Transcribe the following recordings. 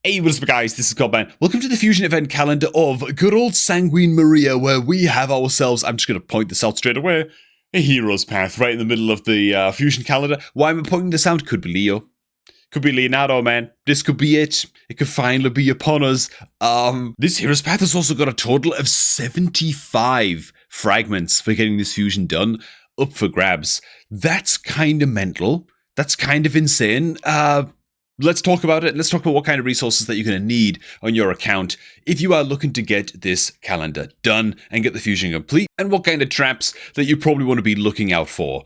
Hey, what's up guys, this is Godman. Welcome to the Fusion event calendar of good old Sanguine Maria, where we have ourselves, I'm just going to point this out straight away, a hero's path right in the middle of the Fusion calendar. Why am I pointing this out? Could be Leo. Could be Leonardo, man. This could be it. It could finally be upon us. This hero's path has also got a total of 75 fragments for getting this fusion done, up for grabs. That's kind of mental. That's kind of insane. Let's talk about it. Let's talk about what kind of resources that you're going to need on your account if you are looking to get this calendar done and get the fusion complete, and what kind of traps that you probably want to be looking out for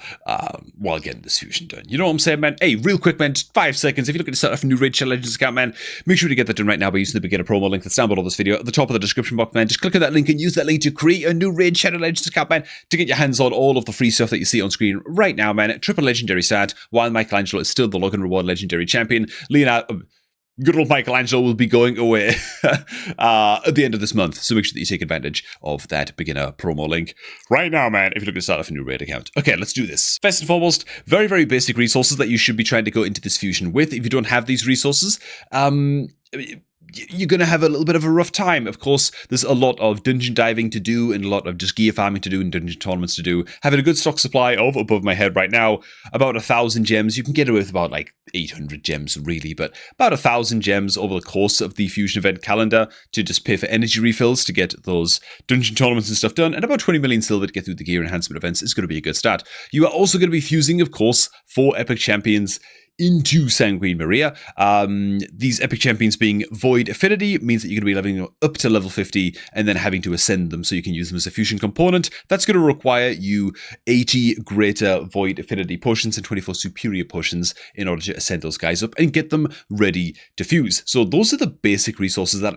while getting this fusion done. You know what I'm saying, man? Hey, real quick, man, just 5 seconds. If you're looking to start off a new Raid Shadow Legends account, man, make sure to get that done right now by using the beginner promo link that's down below this video at the top of the description box, man. Just click on that link and use that link to create a new Raid Shadow Legends account, man, to get your hands on all of the free stuff that you see on screen right now, man. Triple legendary start, while Michelangelo is still the Login Reward legendary champion. Leonardo, good old Michelangelo, will be going away at the end of this month, so make sure that you take advantage of that beginner promo link right now, man, if you're looking to start off a new raid account. Okay, let's do this. First and foremost, very, very basic resources that you should be trying to go into this fusion with. If you don't have these resources, you're going to have a little bit of a rough time. Of course, there's a lot of dungeon diving to do and a lot of just gear farming to do and dungeon tournaments to do. Having a good stock supply of, above my head right now, about 1,000 gems. You can get away with about like 800 gems really, but about 1,000 gems over the course of the Fusion event calendar to just pay for energy refills to get those dungeon tournaments and stuff done, and about 20 million silver to get through the gear enhancement events is going to be a good start. You are also going to be fusing, of course, 4 epic champions into Sanguine Maria. These epic champions being Void Affinity means that you're going to be leveling up to level 50 and then having to ascend them so you can use them as a fusion component. That's going to require you 80 greater Void Affinity potions and 24 superior potions in order to ascend those guys up and get them ready to fuse. So those are the basic resources that,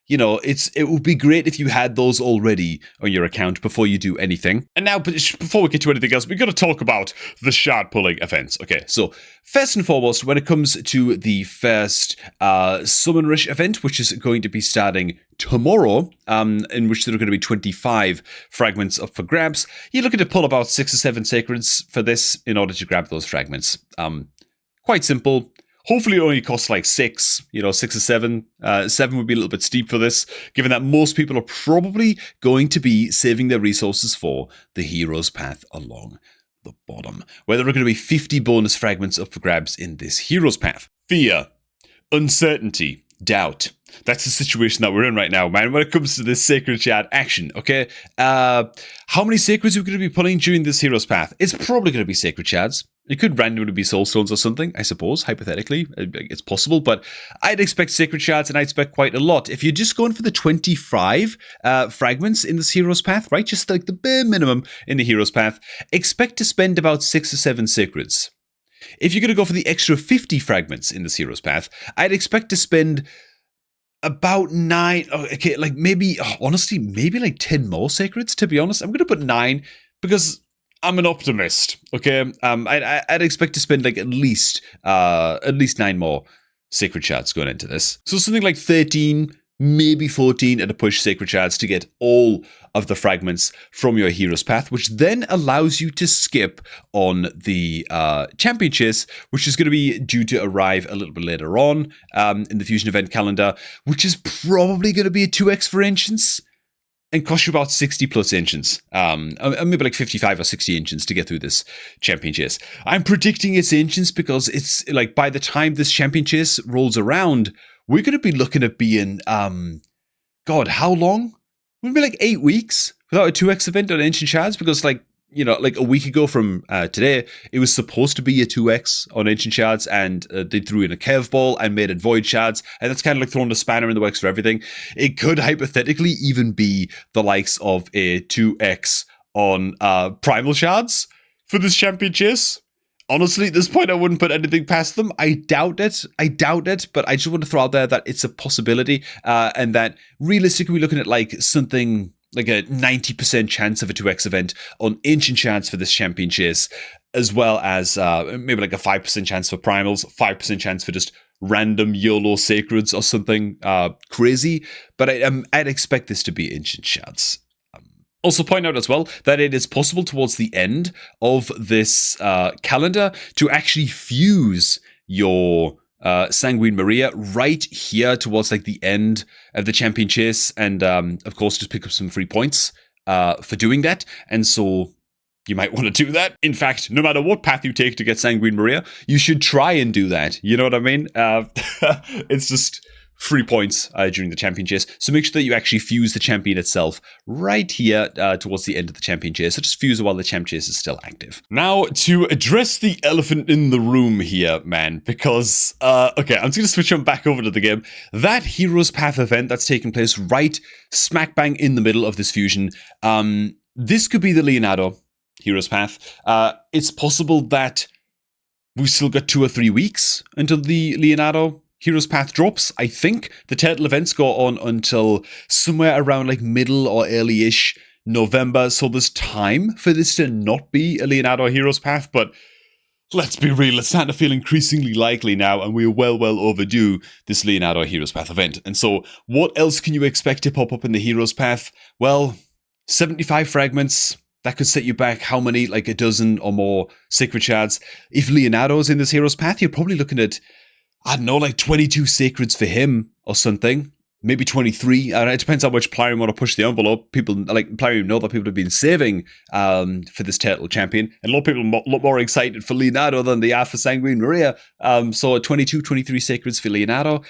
you know, it would be great if you had those already on your account before you do anything. And now, before we get to anything else, we've got to talk about the shard pulling events. Okay, so first and foremost, when it comes to the first Summon Rush event, which is going to be starting tomorrow, in which there are going to be 25 fragments up for grabs, you're looking to pull about 6 or 7 sacreds for this in order to grab those fragments. Quite simple. Hopefully it only costs like 6, 6 or 7. 7 would be a little bit steep for this, given that most people are probably going to be saving their resources for the hero's path along the bottom, where there are going to be 50 bonus fragments up for grabs in this hero's path. Fear, uncertainty, doubt. That's the situation that we're in right now, man, when it comes to this Sacred Shard action, okay? How many Sacreds are we going to be pulling during this hero's path? It's probably going to be Sacred Shards. It could randomly be Soul Stones or something, I suppose, hypothetically. It's possible, but I'd expect Sacred Shards, and I'd expect quite a lot. If you're just going for the 25 fragments in this hero's path, right, just like the bare minimum in the hero's path, expect to spend about 6 or 7 Sacreds. If you're going to go for the extra 50 fragments in this hero's path, I'd expect to spend about 9, okay, like maybe, honestly, maybe like 10 more Sacreds, to be honest. I'm going to put 9 because I'm an optimist, okay? I'd expect to spend like at least 9 more Sacred Shards going into this. So something like 13, maybe 14 at a push Sacred Shards to get all of the fragments from your hero's path, which then allows you to skip on the champion chase, which is going to be due to arrive a little bit later on in the Fusion event calendar, which is probably going to be a 2x for Ancients and cost you about 60 plus Ancients, maybe like 55 or 60 Ancients to get through this champion chase. I'm predicting it's Ancients because it's like by the time this champion chase rolls around, we're going to be looking at being, God, how long? Maybe like 8 weeks without a 2x event on Ancient Shards, because like a week ago from today, it was supposed to be a 2x on Ancient Shards, and they threw in a curveball and made it Void Shards, and that's kind of like throwing a spanner in the works for everything. It could hypothetically even be the likes of a 2x on Primal Shards for this champion chase. Honestly, at this point, I wouldn't put anything past them. I doubt it, but I just want to throw out there that it's a possibility, and that realistically, we're looking at like something like a 90% chance of a 2x event on Ancient Shards for this champion chase, as well as maybe like a 5% chance for Primals, 5% chance for just random YOLO Sacreds or something crazy. But I'd expect this to be Ancient Shards. Also point out as well that it is possible towards the end of this calendar to actually fuse your Sanguine Maria right here towards like the end of the champion chase, and of course just pick up some free points for doing that. And so you might want to do that. In fact, no matter what path you take to get Sanguine Maria, you should try and do that. You know what I mean? It's just free points during the champion chase. So make sure that you actually fuse the champion itself right here towards the end of the champion chase. So just fuse it while the champ chase is still active. Now, to address the elephant in the room here, man, because, okay, I'm just going to switch on back over to the game. That Hero's Path event that's taking place right smack bang in the middle of this fusion, this could be the Leonardo Hero's Path. It's possible that we've still got 2 or 3 weeks until the Leonardo Hero's Path drops. I think the turtle events go on until somewhere around like middle or early-ish November, so there's time for this to not be a Leonardo Hero's Path, but let's be real, it's starting to feel increasingly likely now, and we're well overdue this Leonardo Hero's Path event. And so what else can you expect to pop up in the Hero's Path? Well, 75 fragments. That could set you back how many? Like a dozen or more sacred shards. If Leonardo's in this Hero's Path, you're probably looking at, I don't know, like 22 sacreds for him or something. Maybe 23. It depends how much Plarium want to push the envelope. People like Plarium know that people have been saving for this turtle champion. And a lot of people are a lot more excited for Leonardo than they are for Sanguine Maria. So 22, 23 sacreds for Leonardo.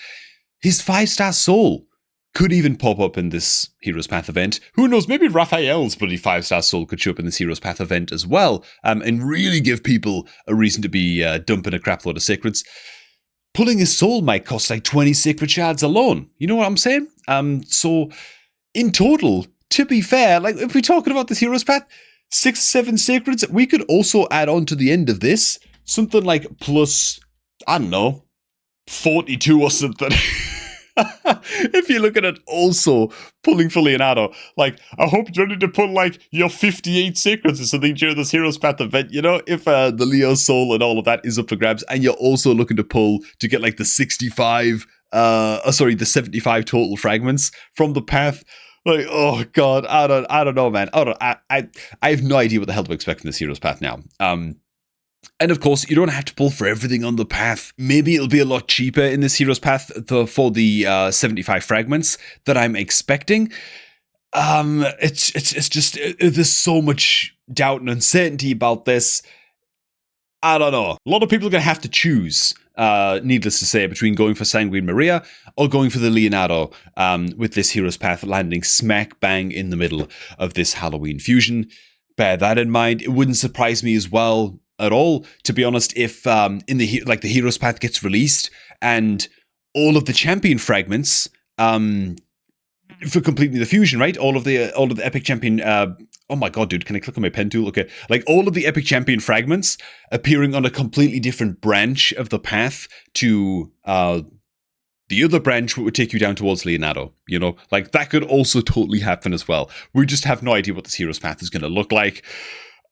His 5-star soul could even pop up in this Hero's Path event. Who knows, maybe Raphael's bloody 5-star soul could show up in this Hero's Path event as well, and really give people a reason to be dumping a crap load of sacreds. Pulling his soul might cost like 20 sacred shards alone. You know what I'm saying? So, in total, to be fair, like if we're talking about this Hero's Path, 6, 7 sacreds, we could also add on to the end of this something like plus, I don't know, 42 or something. If you're looking at also pulling for Leonardo, like, I hope you're ready to pull like your 58 sacreds or something during this Hero's Path event, you know, if the Leo soul and all of that is up for grabs, and you're also looking to pull to get like the 75 the 75 total fragments from the path. Like, oh god, I don't know, man. I have no idea what the hell to expect from this Hero's Path now. And of course, you don't have to pull for everything on the path. Maybe it'll be a lot cheaper in this Hero's Path for the 75 fragments that I'm expecting. It's just, there's so much doubt and uncertainty about this. I don't know. A lot of people are going to have to choose, needless to say, between going for Sanguine Maria or going for the Leonardo with this Hero's Path landing smack bang in the middle of this Halloween fusion. Bear that in mind. It wouldn't surprise me as well at all, to be honest, if in the Hero's Path gets released and all of the champion fragments for completing the fusion, right? All of the epic champion. Oh my god, dude! Can I click on my pen tool? Okay, like all of the epic champion fragments appearing on a completely different branch of the path to the other branch would take you down towards Leonardo. You know, like that could also totally happen as well. We just have no idea what this Hero's Path is going to look like.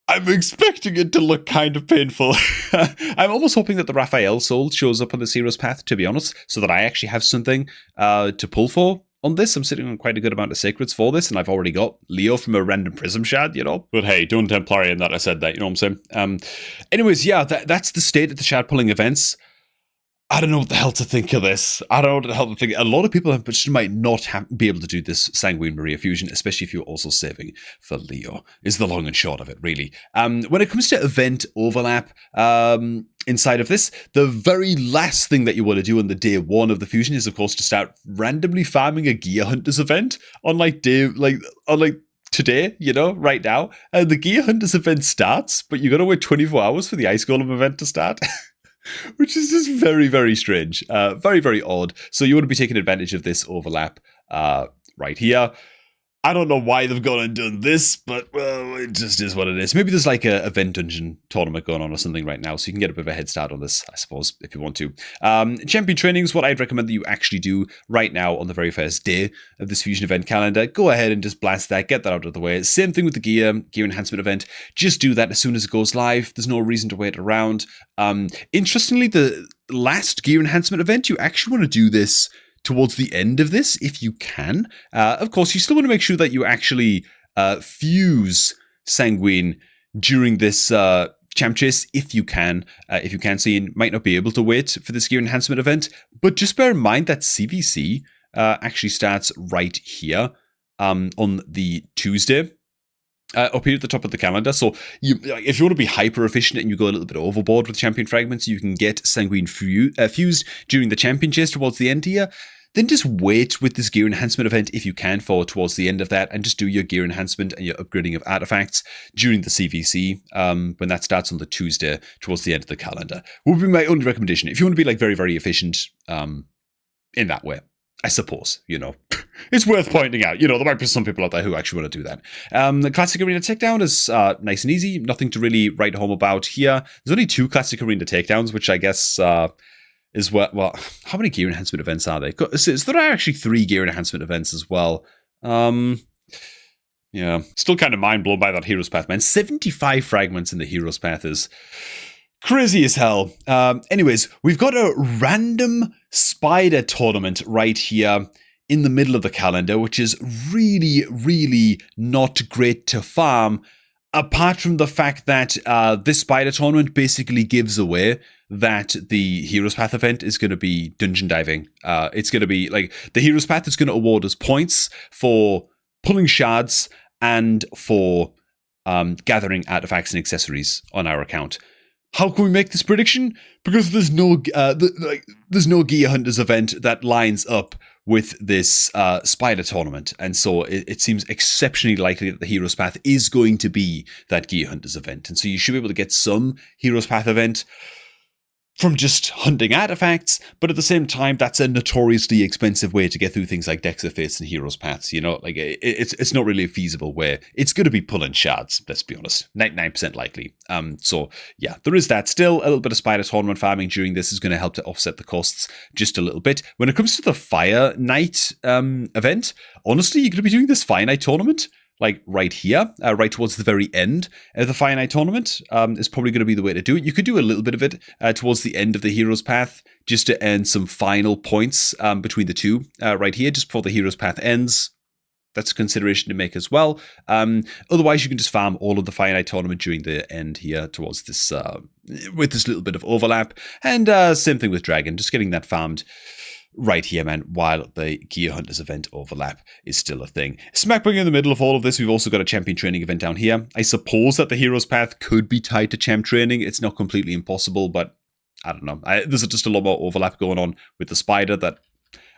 I'm expecting it to look kind of painful. I'm almost hoping that the Raphael soul shows up on this Hero's Path, to be honest, so that I actually have something to pull for on this. I'm sitting on quite a good amount of sacreds for this, and I've already got Leo from a random Prism Shard, you know? But hey, don't Templarian that I said that, you know what I'm saying? Anyways, yeah, that's the state of the shard pulling events. I don't know what the hell to think of this. I don't know what the hell to think. A lot of people might not be able to do this Sanguine Maria fusion, especially if you're also saving for Leo, is the long and short of it, really. When it comes to event overlap inside of this, the very last thing that you want to do on the day 1 of the fusion is, of course, to start randomly farming a Gear Hunters event on today, you know, right now. The Gear Hunters event starts, but you got to wait 24 hours for the Ice Golem event to start. Which is just very, very strange. Very, very odd. So you want to be taking advantage of this overlap right here. I don't know why they've gone and done this, but well, it just is what it is. Maybe there's like a event dungeon tournament going on or something right now, so you can get a bit of a head start on this, I suppose, if you want to. Champion training is what I'd recommend that you actually do right now on the very first day of this Fusion event calendar. Go ahead and just blast that, get that out of the way. Same thing with the gear enhancement event. Just do that as soon as it goes live. There's no reason to wait around. Interestingly, the last gear enhancement event, you actually want to do this towards the end of this, if you can. Of course, you still want to make sure that you actually fuse Sanguine during this champ chase if you can. So you might not be able to wait for this gear enhancement event, but just bear in mind that CVC actually starts right here on the Tuesday. Up here at the top of the calendar. So if you want to be hyper efficient and you go a little bit overboard with champion fragments, you can get Sanguine fused during the champion chase towards the end here. Then just wait with this gear enhancement event if you can for towards the end of that, and just do your gear enhancement and your upgrading of artifacts during the CVC when that starts on the Tuesday towards the end of the calendar. Would be my only recommendation if you want to be like very, very efficient in that way. I suppose, it's worth pointing out. There might be some people out there who actually want to do that. The Classic Arena takedown is nice and easy. Nothing to really write home about here. There's only 2 Classic Arena takedowns, which I guess is what. Well, how many gear enhancement events are there? So there are actually 3 gear enhancement events as well. Yeah, still kind of mind blown by that Hero's Path, man. 75 fragments in the Hero's Path is crazy as hell. Anyways, we've got a random spider tournament right here in the middle of the calendar, which is really, really not great to farm, apart from the fact that this spider tournament basically gives away that the Hero's Path event is going to be dungeon diving. It's going to be like the Hero's Path is going to award us points for pulling shards and for gathering artifacts and accessories on our account. How can we make this prediction? Because there's no Gear Hunters event that lines up with this spider tournament, and so it seems exceptionally likely that the Hero's Path is going to be that Gear Hunters event, and so you should be able to get some Hero's Path event from just hunting artifacts, but at the same time, that's a notoriously expensive way to get through things like Decks of Fates and Heroes Paths. Like it's not really a feasible way. It's going to be pulling shards, let's be honest. 99% likely. So yeah, there is that. Still, a little bit of spider tournament farming during this is going to help to offset the costs just a little bit. When it comes to the Fire Knight event, honestly, you're going to be doing this Fire Knight tournament like right here, right towards the very end of the Fire Knight tournament is probably going to be the way to do it. You could do a little bit of it towards the end of the Hero's Path just to earn some final points between the two right here, just before the Hero's Path ends. That's a consideration to make as well. Otherwise, you can just farm all of the Fire Knight tournament during the end here towards this, with this little bit of overlap. And same thing with Dragon, just getting that farmed right here, man, while the Gear Hunters event overlap is still a thing. Smack bang in the middle of all of this, we've also got a champion training event down here. I suppose that the Hero's Path could be tied to champ training. It's not completely impossible, but I don't know. There's just a lot more overlap going on with the spider that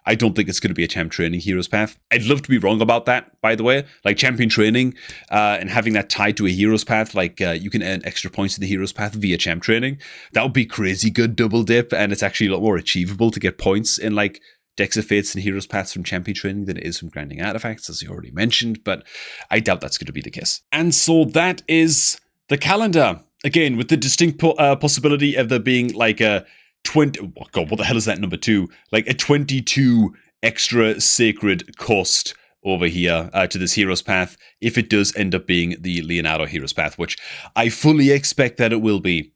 I don't think it's going to be a champ training Hero's Path. I'd love to be wrong about that, by the way. Like champion training and having that tied to a Hero's Path, like you can earn extra points in the Hero's Path via champ training. That would be crazy good double dip, and it's actually a lot more achievable to get points in like Decks of Fates and Hero's Paths from champion training than it is from grinding artifacts, as you already mentioned, but I doubt that's going to be the case. And so that is the calendar. Again, with the distinct possibility of there being like a 20, oh God, what the hell is that number 2? Like a 22 extra sacred cost over here to this Hero's Path, if it does end up being the Leonardo Hero's Path, which I fully expect that it will be.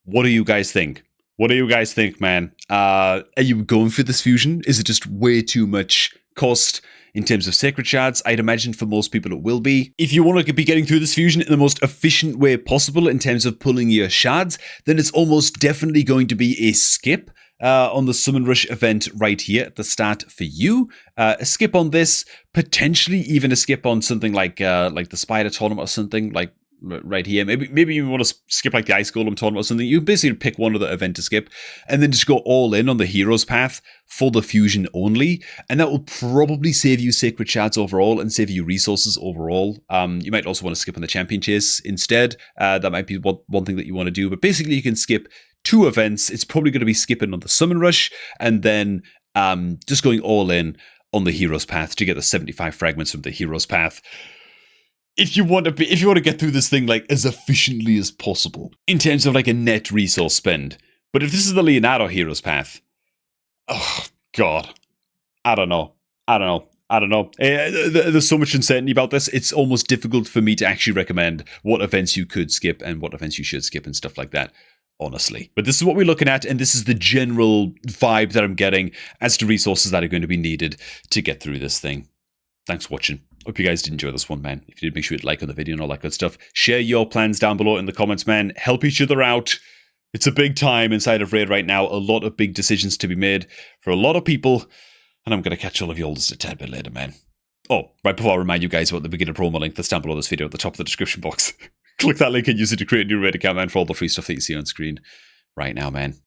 What do you guys think? What do you guys think, man? Are you going for this fusion? Is it just way too much cost in terms of sacred shards? I'd imagine for most people it will be. If you want to be getting through this fusion in the most efficient way possible in terms of pulling your shards, then it's almost definitely going to be a skip on the Summon Rush event right here at the start for you. A skip on this, potentially even a skip on something like the Spider Tournament or something like right here. Maybe you want to skip like the Ice Golem tournament or something. You basically pick one other event to skip and then just go all in on the Hero's Path for the fusion only, and that will probably save you sacred shards overall and save you resources overall. You might also want to skip on the champion chase instead. That might be one thing that you want to do, but basically you can skip 2 events. It's probably going to be skipping on the Summon Rush and then just going all in on the Hero's Path to get the 75 fragments from the Hero's Path. If you want to get through this thing like as efficiently as possible in terms of like a net resource spend. But if this is the Leonardo Hero's Path, oh God, I don't know. There's so much uncertainty about this. It's almost difficult for me to actually recommend what events you could skip and what events you should skip and stuff like that, honestly. But this is what we're looking at, and this is the general vibe that I'm getting as to resources that are going to be needed to get through this thing. Thanks for watching. Hope you guys did enjoy this one, man. If you did, make sure to like on the video and all that good stuff. Share your plans down below in the comments, man. Help each other out. It's a big time inside of Raid right now. A lot of big decisions to be made for a lot of people. And I'm going to catch all of you all just a tad bit later, man. Oh, right before I remind you guys about the beginner promo link that's down below this video at the top of the description box. Click that link and use it to create a new Raid account, man, for all the free stuff that you see on screen right now, man.